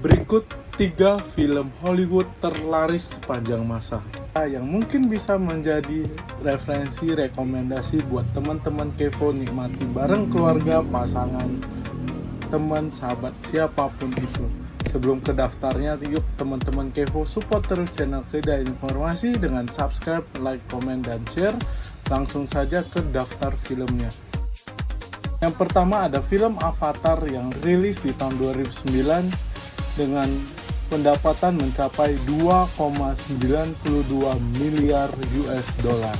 Berikut 3 film Hollywood terlaris sepanjang masa yang mungkin bisa menjadi referensi rekomendasi buat teman-teman kepo nikmati bareng keluarga, pasangan, teman, sahabat, siapapun itu. Sebelum ke daftarnya, yuk teman-teman kepo support terus channel Keda Informasi dengan subscribe, like, komen, dan share. Langsung saja ke daftar filmnya. Yang pertama ada film Avatar yang rilis di tahun 2009 dengan pendapatan mencapai 2,92 miliar US dollar.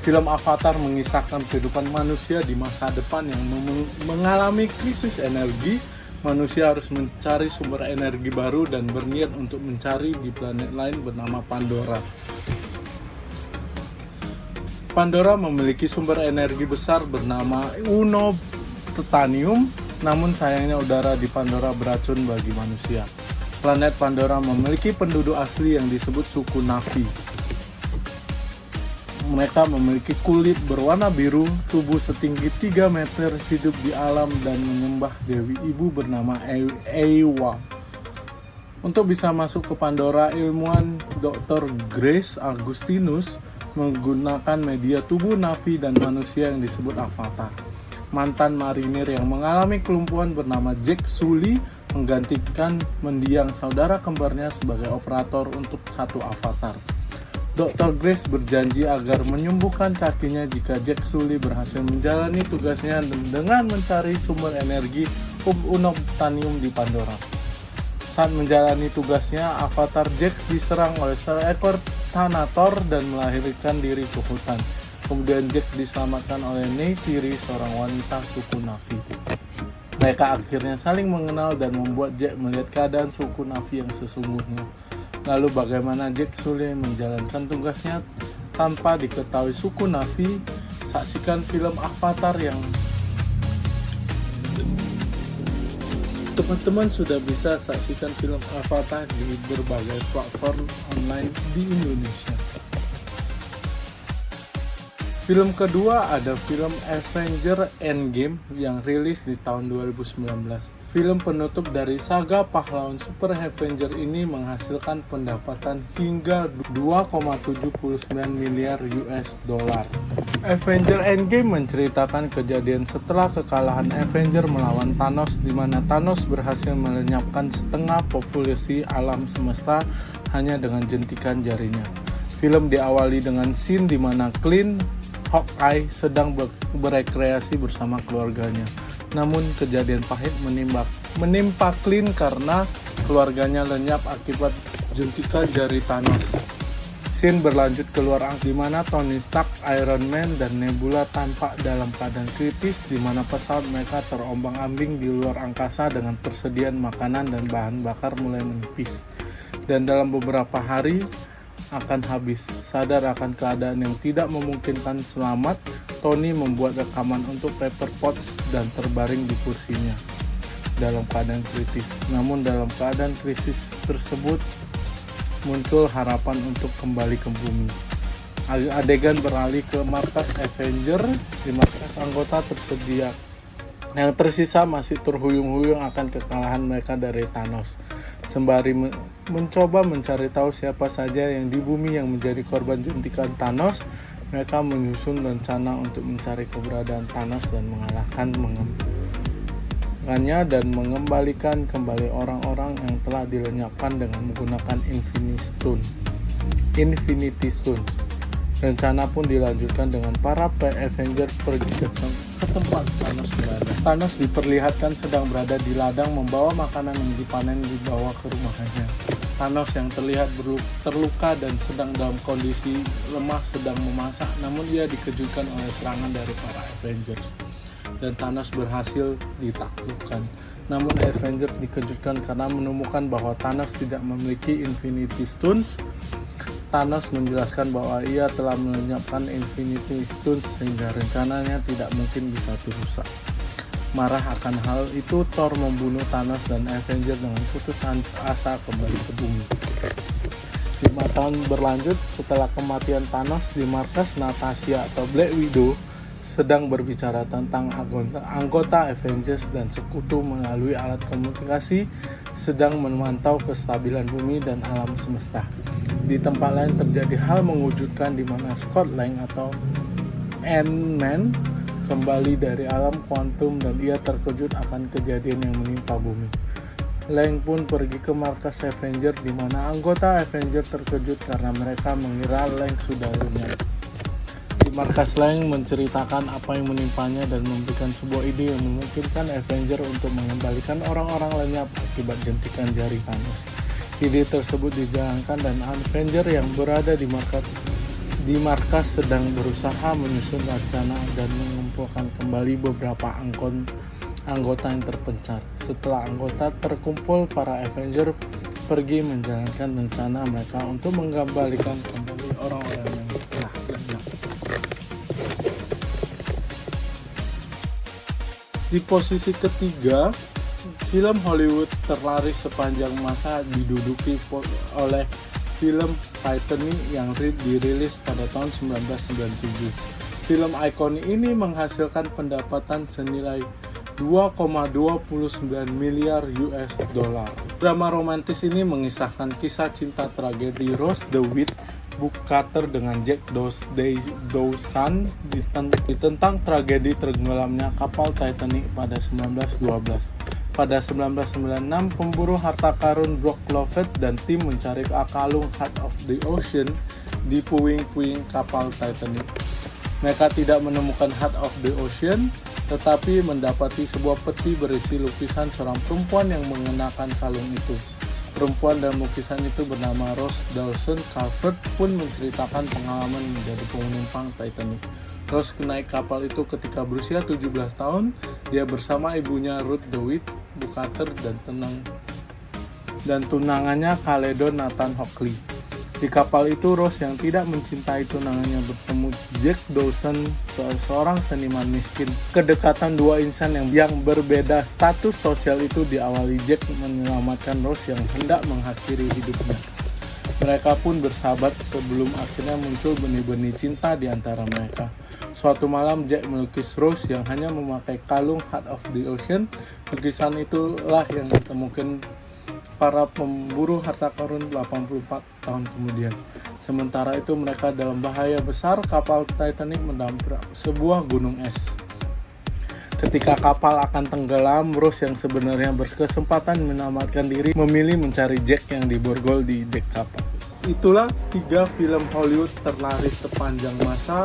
Film Avatar mengisahkan kehidupan manusia di masa depan yang mengalami krisis energi. Manusia harus mencari sumber energi baru dan berniat untuk mencari di planet lain bernama Pandora. Pandora memiliki sumber energi besar bernama unobtitanium. Namun sayangnya udara di Pandora beracun bagi manusia. Planet Pandora memiliki penduduk asli yang disebut suku Na'vi. Mereka memiliki kulit berwarna biru, tubuh setinggi 3 meter, hidup di alam dan menyembah Dewi Ibu bernama Eywa. Untuk bisa masuk ke Pandora, ilmuwan Dr. Grace Agustinus menggunakan media tubuh Na'vi dan manusia yang disebut Avatar. Mantan marinir yang mengalami kelumpuhan bernama Jack Sully menggantikan mendiang saudara kembarnya sebagai operator untuk satu avatar. Dr. Grace berjanji agar menyembuhkan kakinya jika Jack Sully berhasil menjalani tugasnya dengan mencari sumber energi unobtitanium di Pandora. Saat menjalani tugasnya, avatar Jack diserang oleh seekor Thanator dan melarikan diri ke hutan. Kemudian Jack diselamatkan oleh Neytiri, seorang wanita suku Na'vi. Mereka akhirnya saling mengenal dan membuat Jack melihat keadaan suku Na'vi yang sesungguhnya. Lalu bagaimana Jack Sully menjalankan tugasnya tanpa diketahui suku Na'vi? Saksikan film Avatar yang teman-teman sudah bisa saksikan film Avatar di berbagai platform online di Indonesia. Film kedua ada film Avengers Endgame yang rilis di tahun 2019. Film penutup dari saga pahlawan Super Avenger ini menghasilkan pendapatan hingga 2,79 miliar US dollar. Avengers Endgame menceritakan kejadian setelah kekalahan Avengers melawan Thanos, di mana Thanos berhasil melenyapkan setengah populasi alam semesta hanya dengan jentikan jarinya. Film diawali dengan scene di mana Clint Hawkeye sedang berekreasi bersama keluarganya. Namun kejadian pahit menimpa Clint karena keluarganya lenyap akibat jentikan jari Thanos. Scene berlanjut keluar angkasa di mana Tony Stark, Iron Man, dan Nebula tampak dalam keadaan kritis di mana pesawat mereka terombang-ambing di luar angkasa dengan persediaan makanan dan bahan bakar mulai menipis. Dan dalam beberapa hari akan habis. Sadar akan keadaan yang tidak memungkinkan selamat, Tony membuat rekaman untuk Pepper Potts dan terbaring di kursinya dalam keadaan kritis. Namun dalam keadaan krisis tersebut muncul harapan untuk kembali ke bumi. Adegan beralih ke markas Avenger. Di markas anggota tersedia yang tersisa masih terhuyung-huyung akan kekalahan mereka dari Thanos. Sembari mencoba mencari tahu siapa saja yang di bumi yang menjadi korban jentikan Thanos, mereka menyusun rencana untuk mencari keberadaan Thanos dan mengalahkannya dan mengembalikan kembali orang-orang yang telah dilenyapkan dengan menggunakan Infinity Stone. Rencana pun dilanjutkan dengan para Avengers pergi ke tempat Thanos berada. Thanos diperlihatkan sedang berada di ladang membawa makanan yang dipanen dibawa ke rumahnya. Thanos yang terlihat terluka dan sedang dalam kondisi lemah sedang memasak, namun ia dikejutkan oleh serangan dari para Avengers. Dan Thanos berhasil ditaklukkan. Namun Avengers dikejutkan karena menemukan bahwa Thanos tidak memiliki Infinity Stones. Thanos menjelaskan bahwa ia telah melenyapkan Infinity Stones sehingga rencananya tidak mungkin bisa dirusak. Marah akan hal itu, Thor membunuh Thanos dan Avengers dengan putus asa kembali ke bumi. 5 tahun berlanjut setelah kematian Thanos di markas Natasha atau Black Widow, sedang berbicara tentang anggota Avengers dan sekutu melalui alat komunikasi sedang memantau kestabilan bumi dan alam semesta. Di tempat lain terjadi hal mengejutkan di mana Scott Lang atau Ant-Man kembali dari alam kuantum dan ia terkejut akan kejadian yang menimpa bumi. Lang pun pergi ke markas Avenger di mana anggota Avenger terkejut karena mereka mengira Lang sudah lenyap. Di markas Lang menceritakan apa yang menimpanya dan memberikan sebuah ide yang memungkinkan Avenger untuk mengembalikan orang-orang lenyap akibat jentikan jari Thanos. Ide tersebut dijalankan dan Avenger yang berada di markas sedang berusaha menyusun rencana dan mengumpulkan kembali beberapa anggota yang terpencar. Setelah anggota terkumpul, para Avenger pergi menjalankan rencana mereka untuk mengembalikan kembali orang-orang yang telah lenyap. Di posisi ketiga, film Hollywood terlaris sepanjang masa diduduki oleh film Titanic yang dirilis pada tahun 1997. Film ikonik ini menghasilkan pendapatan senilai 2,29 miliar US dollar. Drama romantis ini mengisahkan kisah cinta tragedi Rose DeWitt Bukater dengan Jack Dawson tentang tragedi tenggelamnya kapal Titanic pada 1912. Pada 1996, pemburu harta karun Brock Lovett dan tim mencari kalung Heart of the Ocean di puing-puing kapal Titanic. Mereka tidak menemukan Heart of the Ocean, tetapi mendapati sebuah peti berisi lukisan seorang perempuan yang mengenakan kalung itu. Perempuan dalam lukisan itu bernama Rose Dawson Calvert pun menceritakan pengalaman menjadi penumpang Titanic. Rose naik kapal itu ketika berusia 17 tahun. Dia bersama ibunya Ruth DeWitt Bukater dan tunangannya Caledon Nathan Hockley. Di kapal itu, Rose yang tidak mencintai tunangannya bertemu Jack Dawson, seorang seniman miskin. Kedekatan dua insan yang berbeda status sosial itu diawali Jack menyelamatkan Rose yang hendak mengakhiri hidupnya. Mereka pun bersahabat sebelum akhirnya muncul benih-benih cinta di antara mereka. Suatu malam, Jack melukis Rose yang hanya memakai kalung Heart of the Ocean. Lukisan itulah yang ditemukan para pemburu harta karun 84 tahun kemudian. Sementara itu mereka dalam bahaya besar. Kapal Titanic menabrak sebuah gunung es. Ketika kapal akan tenggelam, Rose yang sebenarnya berkesempatan menyelamatkan diri memilih mencari Jack yang diborgol di dek kapal. Itulah 3 film Hollywood terlaris sepanjang masa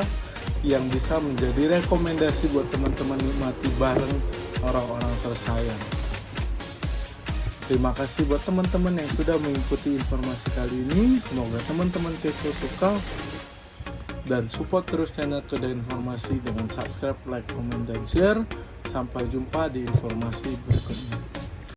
yang bisa menjadi rekomendasi buat teman-teman nikmati bareng orang-orang tersayang. Terima kasih buat teman-teman yang sudah mengikuti informasi kali ini. Semoga teman-teman kepo suka dan support terus channel Kedai Informasi dengan subscribe, like, komen, dan share. Sampai jumpa di informasi berikutnya.